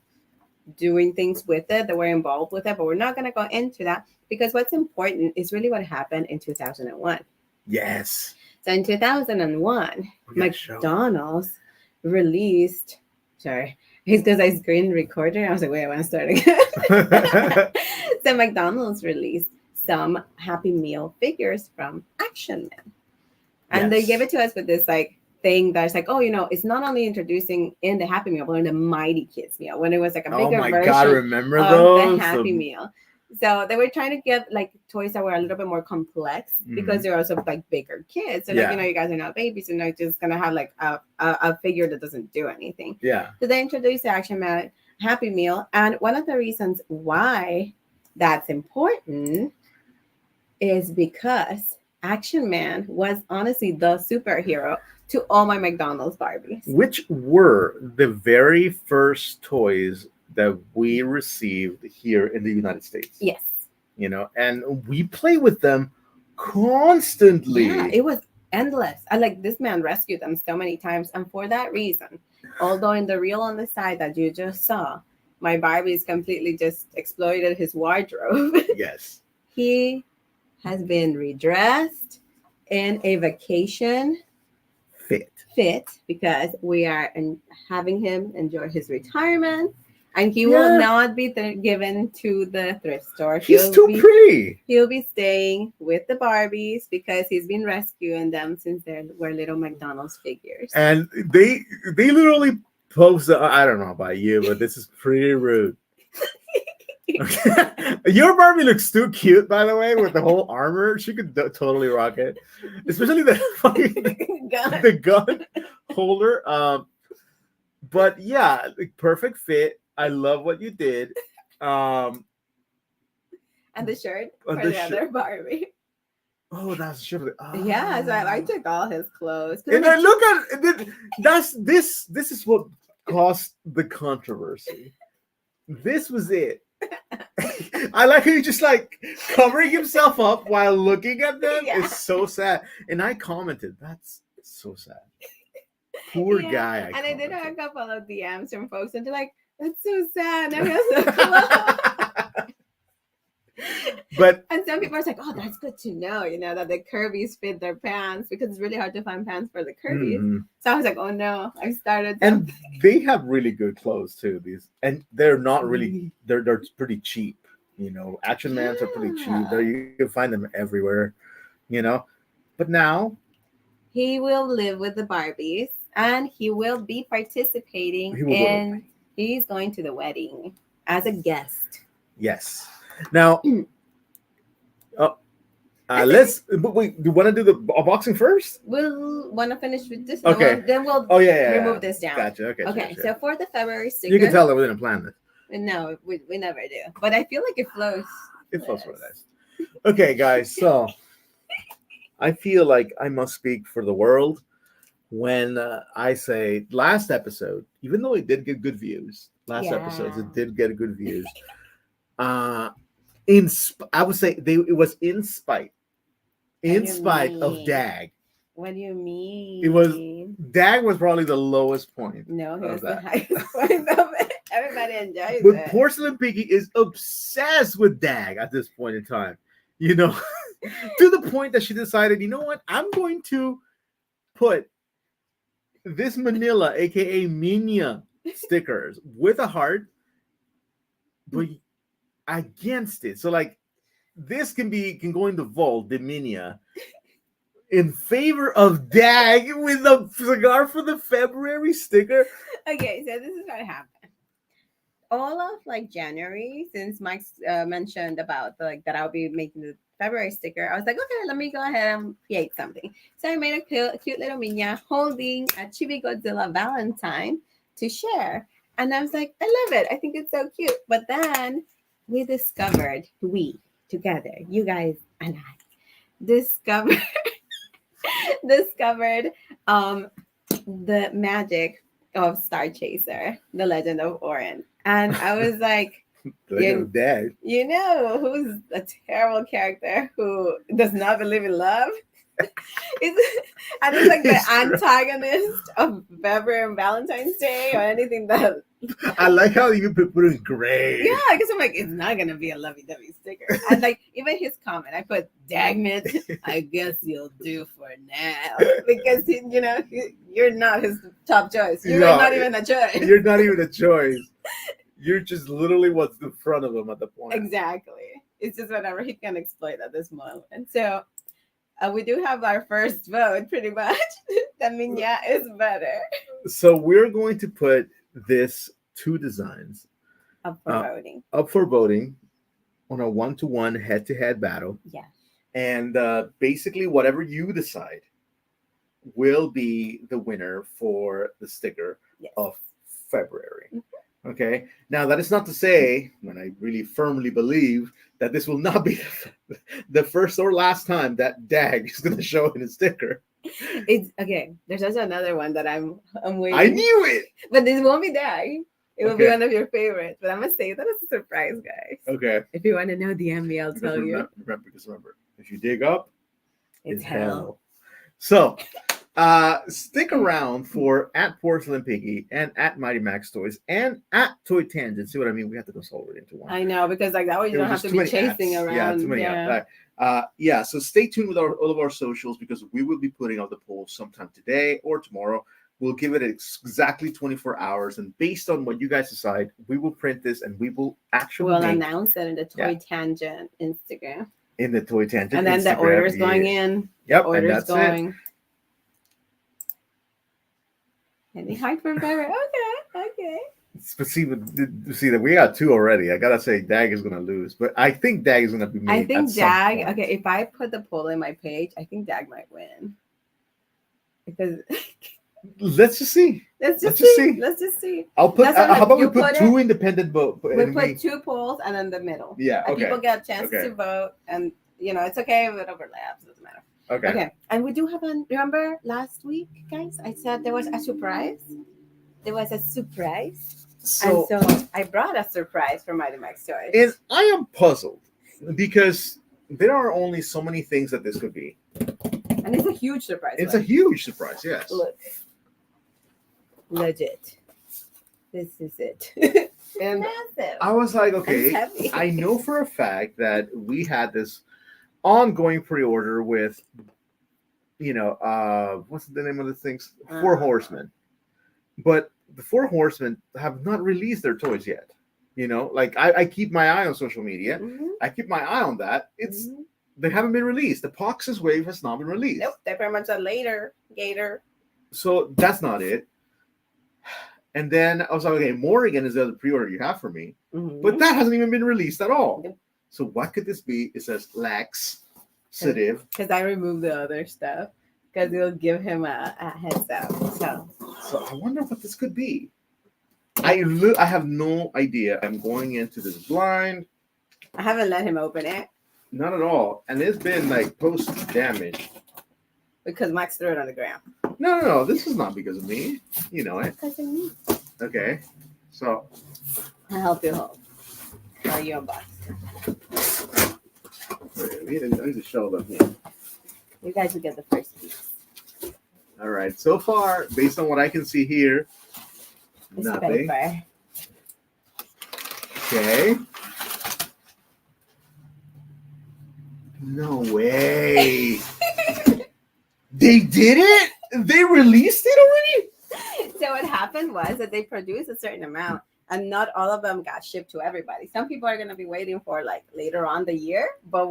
doing things with it that were involved with it, but we're not going to go into that because what's important is really what happened in 2001. Yes. So in 2001, McDonald's released, sorry, it's because I screen recorded. I was like, wait, I want to start again. So McDonald's released some Happy Meal figures from Action Man. And they gave it to us with this like thing that's like, oh, it's not only introducing in the Happy Meal, but in the Mighty Kids meal when it was like a bigger version remember of those? the Happy Meal. So they were trying to get like toys that were a little bit more complex because they're also like bigger kids. So like, you guys are not babies. You're not just gonna have like a figure that doesn't do anything. Yeah. So they introduced the Action Man Happy Meal, and one of the reasons why that's important is because Action Man was honestly the superhero to all my McDonald's Barbies. Which were the very first toys that we received here in the United States. Yes. And we play with them constantly. Yeah, it was endless. This man rescued them so many times. And for that reason, although in the reel on the side that you just saw, my Barbies completely just exploited his wardrobe. Yes. He has been redressed in a vacation fit because we are having him enjoy his retirement, and he will not be given to the thrift store. He's too pretty. He'll be staying with the Barbies because he's been rescuing them since they were little McDonald's figures. And they literally post. I don't know about you, but this is pretty rude. Your Barbie looks too cute, by the way, with the whole armor. She could totally rock it, especially the fucking the gun holder. But yeah, perfect fit. I love what you did. And the shirt for the other Barbie. Oh, that's sure. Yeah, so I took all his clothes. And then look at this is what caused the controversy. This was it. I like how you just like covering himself up while looking at them. Yeah. It's so sad. And I commented, that's so sad. Poor guy. I did have a couple of DMs from folks and they're like, that's so sad. Now he has so close. And some people are like, oh, that's good to know, that the Kirby's fit their pants because it's really hard to find pants for the Kirby's. Mm-hmm. So I was like, oh no, I started. And they have really good clothes too. And they're not really, they're pretty cheap. Action Mans are pretty cheap. You can find them everywhere. But now he will live with the Barbies and he will be participating he's going to the wedding as a guest. Yes. Now, let's. But wait, do you want to do the unboxing first? We'll want to finish with this. Okay. Then we'll remove this down. Gotcha. Okay. Sure. So for the February sticker, you can tell that we didn't plan this. No, we never do. But I feel like it flows. It flows for us. Okay, guys. So I feel like I must speak for the world when I say last episode, even though it did get good views, episodes it did get good views. I would say it was in spite of Dag. What do you mean? It was Dag was probably the lowest point. No, it was the highest point of it. Everybody enjoys but it. Porcelain Piggy is obsessed with Dag at this point in time. To the point that she decided, you know what? I'm going to put this Manila, aka Minya stickers with a heart, but against it. So like this can go into VOl2, the Minya, in favor of Dag with a cigar for the February sticker. Okay, so this is what happened. All of like January, since Mike mentioned about that I'll be making the February sticker, I was like, okay, let me go ahead and create something. So I made a cute little Minya holding a Chibi Godzilla Valentine to share. And I was like, I love it. I think it's so cute. But then we discovered, together, you guys and I, discovered the magic of Star Chaser, the Legend of Orin. And I was like, Dag. Who's a terrible character who does not believe in love? And it's like the antagonist of February and Valentine's Day or anything that. I like how you put in gray. Yeah, because I'm like, it's not gonna be a lovey-dovey sticker. And like even his comment, I put, "Dang it, I guess you'll do for now," because you're not his top choice. You're not even a choice. You're not even a choice. You're just literally what's in front of him at the point. Exactly. It's just whatever he can exploit at this moment. And so we do have our first vote, pretty much. That Minya is better. So we're going to put this two designs Up for voting on a 1-to-1 head-to-head battle. Yeah. And basically, whatever you decide will be the winner for the sticker of February. Mm-hmm. Okay. Now, that is not to say, when I really firmly believe that this will not be the first or last time that Dag is going to show in a sticker. It's okay. There's also another one that I'm waiting. I knew it. But this won't be Dag. It will be one of your favorites. But I'm gonna say that as a surprise, guys. Okay. If you want to know, DM me. I'll tell you. Remember, if you dig up, it's hell. So, stick around for at Porcelain Piggy and at Mighty Max Toys and at Toy Tangent. See what I mean? We have to consolidate into one. I know, because like that way you don't have to be chasing around. Yeah, too many. Yeah. So stay tuned with all of our socials, because we will be putting out the poll sometime today or tomorrow. We'll give it exactly 24 hours, and based on what you guys decide, we will print this and we will actually announce it in the Toy Tangent Instagram. In the Toy Tangent, and then Instagram, the order's going in. Yep, order's and that's going. It. Any hype for February? Okay. But see that we got two already. I gotta say, Dag is gonna lose, but I think Dag is gonna be made. I think Dag. Okay, if I put the poll in my page, I think Dag might win. Because let's just see. Let's just see. I'll put. How about we put two independent votes? We put two polls and then the middle. Yeah. Okay. And people get a chance to vote, and it's okay if it overlaps. Doesn't matter. Okay. And we do have remember last week, guys? I said there was a surprise. There was a surprise. So I brought a surprise for Mighty Max Toys. And I am puzzled because there are only so many things that this could be. And it's a huge surprise. It's a huge surprise, yes. Look. Legit. This is it. And massive. I was like, okay, I know for a fact that we had this ongoing pre-order with, what's the name of the things? Four Horsemen. But the Four Horsemen have not released their toys yet. I keep my eye on social media. Mm-hmm. I keep my eye on that. They haven't been released. The Pox's Wave has not been released. Nope, they're very much a later Gator. So that's not it. And then I was like, okay, Morrigan is the other pre-order you have for me. Mm-hmm. But that hasn't even been released at all. Yep. So what could this be? It says laxative. Because I removed the other stuff. Because it'll give him a heads up. So I wonder what this could be. I have no idea. I'm going into this blind. I haven't let him open it. Not at all. And it's been like post damage. Because Max threw it on the ground. No. This is not because of me. You know it. Because of me. Okay. So. I'll help you hold. Or you unbox. I need to show them here. You guys will get the first piece. All right. So far, based on what I can see here, it's nothing. Paper. Okay. No way. They did it? They released it already? So what happened was that they produced a certain amount, and not all of them got shipped to everybody. Some people are going to be waiting for like later on the year, but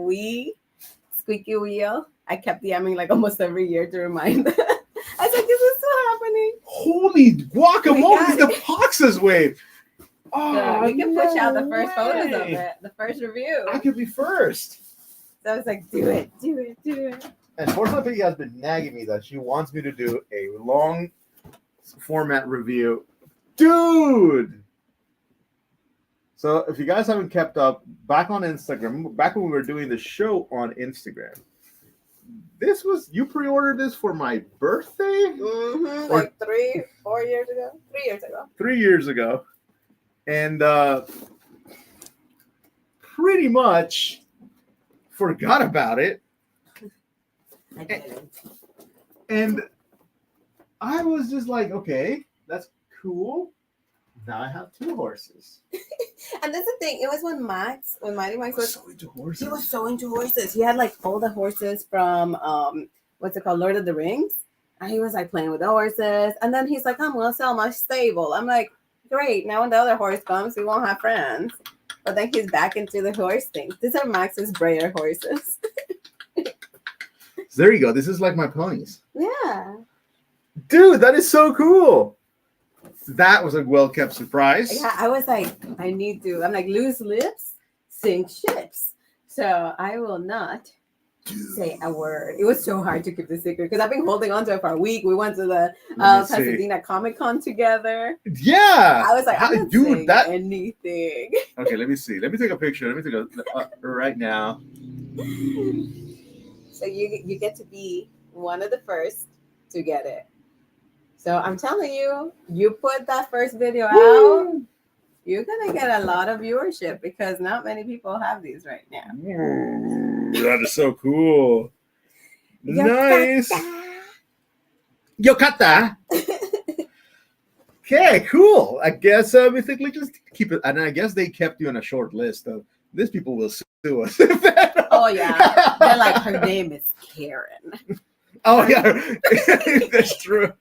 squeaky wheel, I kept DMing like almost every year to remind them. I was like, this is still happening. Holy guacamole, the Pox's Wave. Oh, we can push out the first photos of it, the first review. I could be first. So I was like, do it. And fortunately, has been nagging me that she wants me to do a long format review. Dude! So if you guys haven't kept up, back on Instagram, back when we were doing the show on Instagram, you pre-ordered this for my birthday? Mm-hmm, like 4 years ago. 3 years ago. 3 years ago. And pretty much forgot about it. I didn't. And I was just like, okay, that's cool. Now I have 2 horses. And that's the thing. It was when Mighty Max was so into horses. he was so into horses. He had like all the horses from what's it called, Lord of the Rings, and he was like playing with the horses. And then he's like, I'm gonna sell my stable. I'm like, great. Now when the other horse comes, we won't have friends. But then he's back into the horse thing. These are Max's Breyer horses. So there you go. This is like my ponies. Yeah. Dude, that is so cool. That was a well-kept surprise. Yeah, I was like, I'm like, loose lips sink ships. So I will not say a word. It was so hard to keep the secret because I've been holding on to it for a week. We went to the Pasadena Comic Con together. Yeah. I was like, I'm not saying that anything. Okay, let me see. Let me take a picture. Let me take a right now. So you get to be one of the first to get it. So I'm telling you, you put that first video out, you're gonna get a lot of viewership because not many people have these right now. That is so cool. Nice. Yokata. Okay, cool. I guess Mythically just keep it, and I guess they kept you on a short list of these people will sue us. Oh yeah, they're like, her name is Karen. Oh yeah, that's true.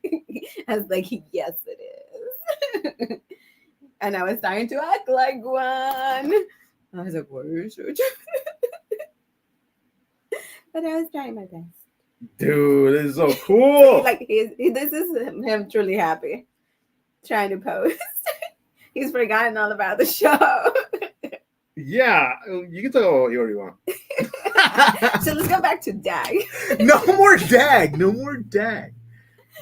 I was like, yes, it is. And I was starting to act like one. I was like, what is it? But I was trying my best. Dude, this is so cool. Like this is him truly happy. Trying to post. He's forgotten all about the show. Yeah, you can talk about what you already want. So let's go back to Dag. No more Dag. No more Dag.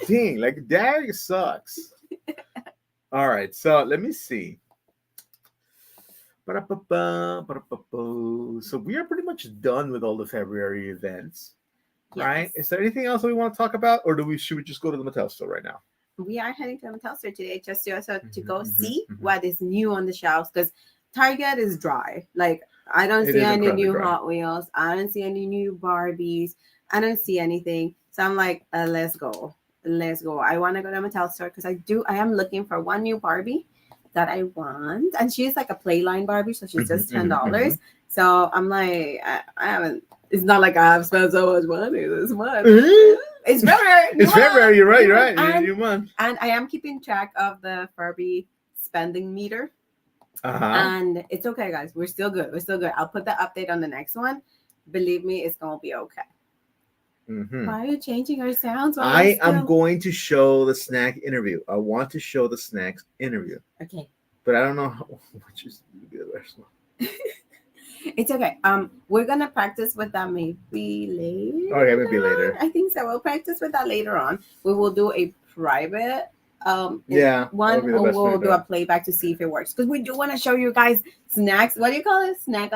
Dang, like Dag sucks. All right, so let me see. So we are pretty much done with all the February events, right? Is there anything else that we want to talk about, or should we just go to the Mattel store right now? We are heading to the Mattel store today just to go see what is new on the shelves because Target is dry. Like I don't see any new Hot Wheels. I don't see any new Barbies. I don't see anything. So I'm like, let's go. I want to go to the Mattel store because I am looking for one new Barbie that I want, and she's like a Playline Barbie, so she's just $10. So I'm like, I haven't. It's not like I've spent so much money this month. It's February. It's February. You're right. You won. And I am keeping track of the Furby spending meter. And it's okay, guys. We're still good. I'll put the update on the next one. Believe me, it's gonna be okay. Why are you changing our sounds? I am going to show the snack interview. I want to show the snacks interview. Okay. But I don't know which is the other one. It's okay. We're gonna practice with that maybe later. Okay, maybe later. I think so. We'll practice with that later on. We will do a private one, or we'll do a playback to see if it works. Because we do want to show you guys snacks. What do you call it? Snacks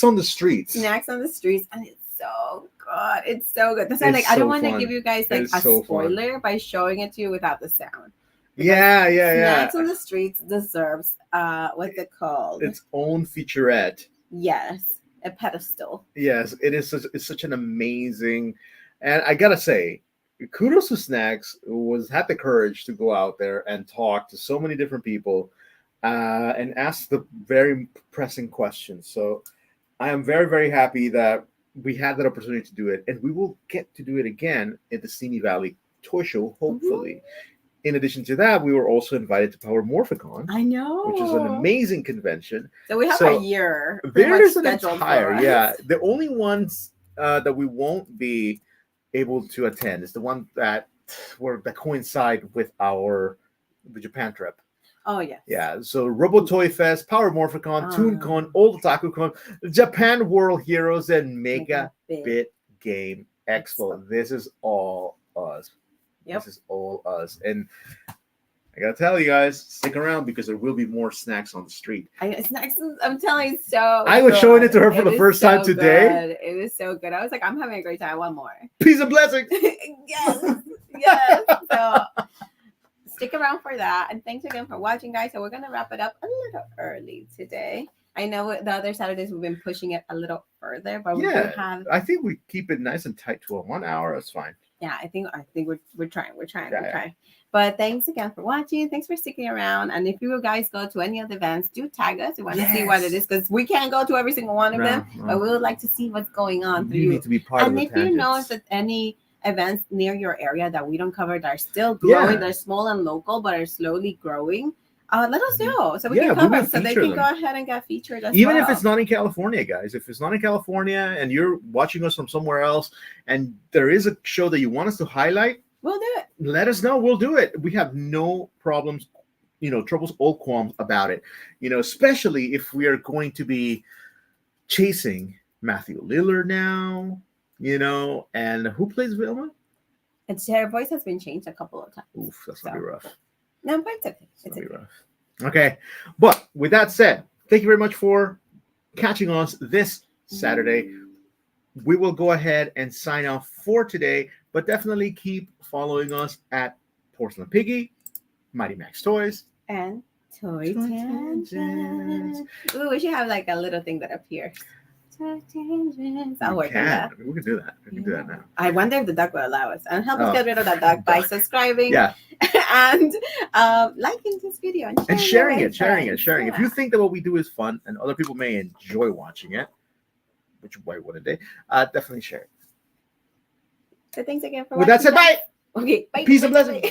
on the streets. Snacks on the streets, and it's so good. It's so good. That's why, like, I don't want to give you guys like a spoiler by showing it to you without the sound. Yeah. Snacks on the Streets deserves what's it called? Its own featurette. Yes, a pedestal. Yes, it is. It's such an amazing, and I gotta say, kudos to Snacks, who had the courage to go out there and talk to so many different people, and ask the very pressing questions. So, I am very, very happy that we had that opportunity to do it, and we will get to do it again at the Simi Valley Toy Show, hopefully. In addition to that, we were also invited to Power Morphicon. I know, which is an amazing convention. So we have a year. There's an entire, the only ones that we won't be able to attend is the one that coincide with the Japan trip. Oh yes. Yeah. So Robo Toy Fest, Power Morphicon, ToonCon, Old OtakuCon, Japan World Heroes, and Mega Bit Game Expo. This is all us. Yep. This is all us. And I gotta tell you guys, stick around because there will be more snacks on the street. I'm telling you, I was showing it to her for the first time today. It was so good. I was like, I'm having a great time. One more. Peace and blessings. Yes. So stick around for that. And thanks again for watching, guys. So we're gonna wrap it up a little early today. I know the other Saturdays we've been pushing it a little further, but we do Yeah, have. I think we keep it nice and tight to a 1 hour. That's fine. Yeah, I think we're trying. We're Yeah. trying. But thanks again for watching. Thanks for sticking around. And if you guys go to any of the events, do tag us. We want to see what it is, because we can't go to every single one of them, but we would like to see what's going on through You need to be part of And the if you know tangents. that any events near your area that we don't cover that are still growing, they're small and local, but are slowly growing, let us know so we can cover them, so they can go ahead and get featured as Even well. if it's not in California, guys. If it's not in California and you're watching us from somewhere else and there is a show that you want us to highlight, we'll do it. Let us know. We'll do it. We have no problems, troubles or qualms about it. Especially if we are going to be chasing Matthew Lillard now, and who plays Vilma? Her voice has been changed a couple of times. Oof, that's gonna be rough. No, but it's okay. It's gonna be rough. Okay, but with that said, thank you very much for catching us this Saturday. We will go ahead and sign off for today, but definitely keep following us at Porcelain Piggy, Mighty Max Toys, and Toy Tangents. Ooh, we should have like a little thing that appears. Toy Tangents. I'll work on that. We can do that. We can do that now. I wonder if the duck will allow us, and help us get rid of that duck by subscribing. Yeah. And liking this video and sharing it. Yeah. If you think that what we do is fun and other people may enjoy watching it, which why wouldn't they? Definitely share it. So thanks again for watching. With that said, bye. Okay, bye. Peace and blessings.